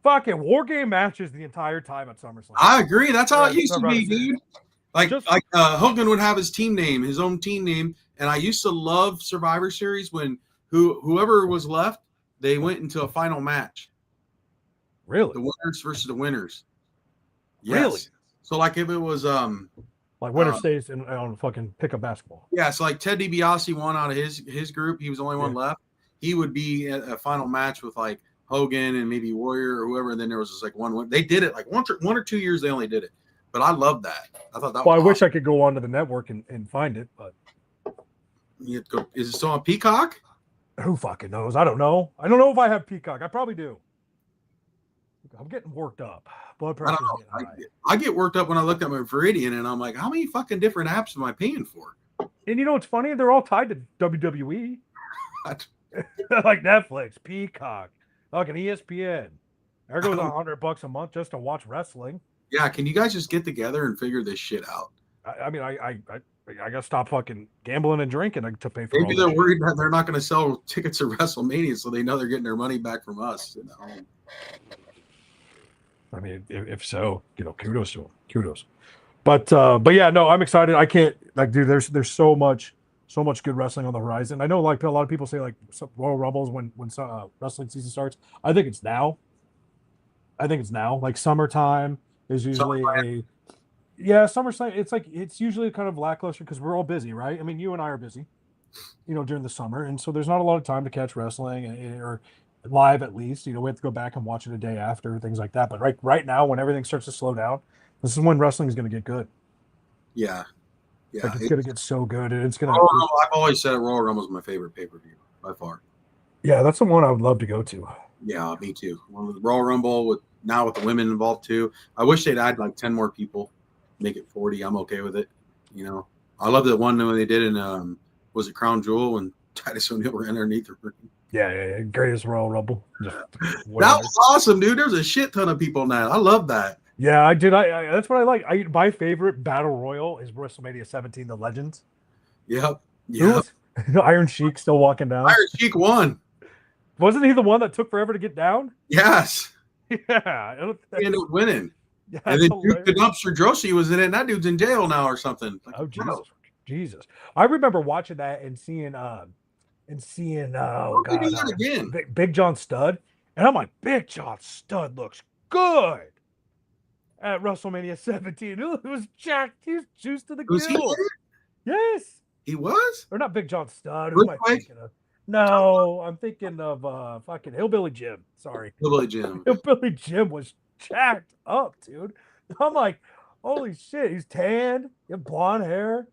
fucking War Game matches the entire time at SummerSlam. I agree. That's how it used to be, dude. Like Hogan would have his team name, his own team name, and I used to love Survivor Series when whoever was left, they went into a final match. Really? The winners versus the winners. Yes. Really? So like if it was like winner stays on fucking pickup basketball. Yeah, so like Ted DiBiase won out of his group. He was the only one left. He would be at a final match with like Hogan and maybe Warrior or whoever, and then there was just like one. They did it like one or 2 years. They only did it, but I love that. I thought that. Well, was I wish I could go onto the network and find it, but is it still on Peacock? Who fucking knows? I don't know. I don't know if I have Peacock. I probably do. I'm getting worked up. Blood pressure. I get worked up when I look at my Viridian and I'm like, how many fucking different apps am I paying for? And you know what's funny? They're all tied to WWE. Like Netflix, Peacock, fucking ESPN. There goes $100 a month just to watch wrestling. Yeah, can you guys just get together and figure this shit out? I mean, I gotta stop fucking gambling and drinking to pay for. Maybe they're worried that they're not going to sell tickets to WrestleMania, so they know they're getting their money back from us. You know? I mean, if so, kudos to them. Kudos. But yeah, no, I'm excited. I can't dude. There's so much good wrestling on the horizon. I know like a lot of people say like Royal Rumbles when wrestling season starts. I think it's now. Like summertime is usually SummerSlam. It's usually kind of lackluster because we're all busy, right? I mean, you and I are busy, during the summer, and so there's not a lot of time to catch wrestling or live at least. We have to go back and watch it a day after, things like that. But right now, when everything starts to slow down, this is when wrestling is going to get good. Yeah. Like it's going to get so good, and it's going to. I've always said Royal Rumble is my favorite pay-per-view by far. Yeah, that's the one I would love to go to. Yeah, me too. Royal Rumble with the women involved too. I wish they'd add like 10 more people, make it 40. I'm okay with it. I love that one when they did in was it Crown Jewel when Titus O'Neil were underneath the ring. Yeah, greatest Royal Rumble. That was awesome, dude. There's a shit ton of people now. I love that. Yeah, I did. I that's what I like. My favorite battle royal is WrestleMania 17, the Legends. Yep. Iron Sheik still walking down. Iron Sheik won. Wasn't he the one that took forever to get down? Yes. Yeah. He ended up winning. Yeah, and then Duke the Dumpster Joshi was in it, and that dude's in jail now or something. Oh, Jesus. I remember watching that and seeing Big John Studd. And I'm like, Big John Studd looks good at WrestleMania 17. It was jacked. He was juiced to the gills. Yes. He was? Or not Big John Studd. Who am I thinking of? No, I'm thinking of fucking Hillbilly Jim. Sorry. Hillbilly Jim. Hillbilly Jim was jacked up, dude. I'm like, holy shit, he's tanned, he had blonde hair.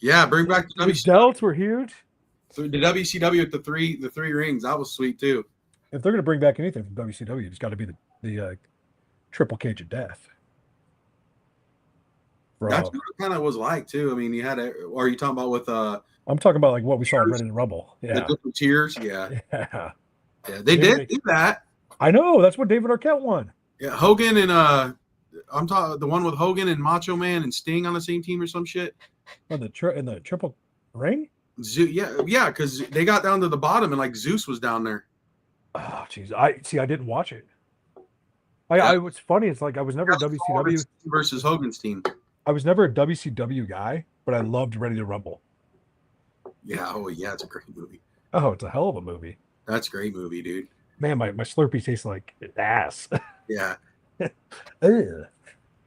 Yeah, bring back the WCW. Delts were huge. So the WCW with the three rings, that was sweet too. If they're gonna bring back anything from WCW, it's got to be the triple cage of death. That's what it kind of was like too. I mean, you had are you talking about with I'm talking about like what we saw in Ready to Rumble. Yeah. The different tiers. Yeah. Yeah. Yeah. They did do that. I know. That's what David Arquette won. Yeah. Hogan and I'm talking the one with Hogan and Macho Man and Sting on the same team or some shit. Oh, in the triple ring? Yeah, because they got down to the bottom and like Zeus was down there. Oh, jeez. I didn't watch it. What's funny, it's like I was never a WCW versus Hogan's team. I was never a WCW guy, but I loved Ready to Rumble. Yeah, it's a great movie. Oh, it's a hell of a movie. That's a great movie, dude. Man, my Slurpee tastes like ass. Yeah.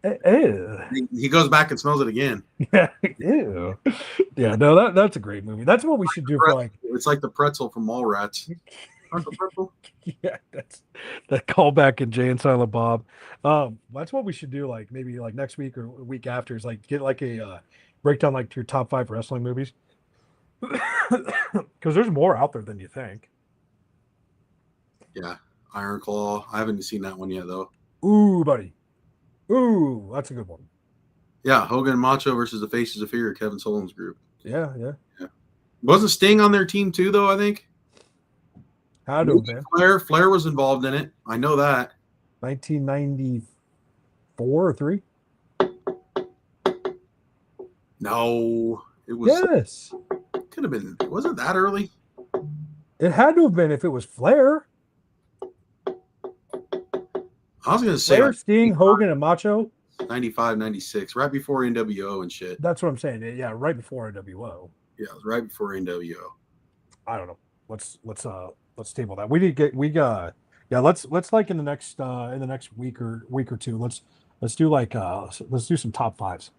Ew. He goes back and smells it again. Yeah, ew. Yeah, no, that's a great movie. That's what we should do for like. It's like the pretzel from Mallrats. Aren't the pretzel? Yeah, that's that callback in Jay and Silent Bob. That's what we should do. Like maybe like next week or a week after is like get like a breakdown like your top 5 wrestling movies because there's more out there than you think. Yeah, Iron Claw. I haven't seen that one yet though. Ooh, buddy. Ooh, that's a good one. Yeah, Hogan and Macho versus the Faces of Fear, Kevin Sullivan's group. Yeah. Wasn't Sting on their team too though? I think. How do man? Flair was involved in it. I know that. 1994 or 3? No, it was. Yes, Could have been. Was it that early? it had to have been if it was Flair. I was going to say Flair, like Sting, Hogan, and Macho. 95, 96, right before NWO and shit. That's what I'm saying. Yeah, right before NWO. Yeah, it was right before NWO. I don't know. Let's table that. Let's like in the next week or two. Let's do like let's do some top 5s.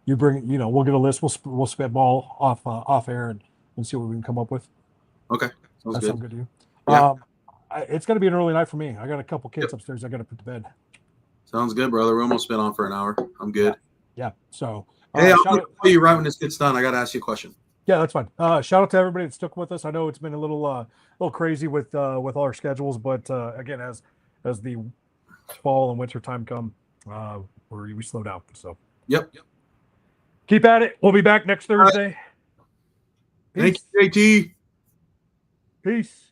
You bring, we'll get a list. We'll spitball off air and see what we can come up with. Okay, sounds That good. sound good to you? Yeah. It's gonna be an early night for me. I got a couple kids upstairs. I got to put to bed. Sounds good, brother. We're almost been on for an hour. I'm good. Yeah. So Hey, I'll call you right when this gets done. I got to ask you a question. yeah, that's fine. Shout out to everybody that stuck with us. I know it's been a little crazy with all our schedules, but again, as the fall and winter time come, we slow down. So Yep. keep at it. We'll be back next Thursday. Thank you, JT. Peace.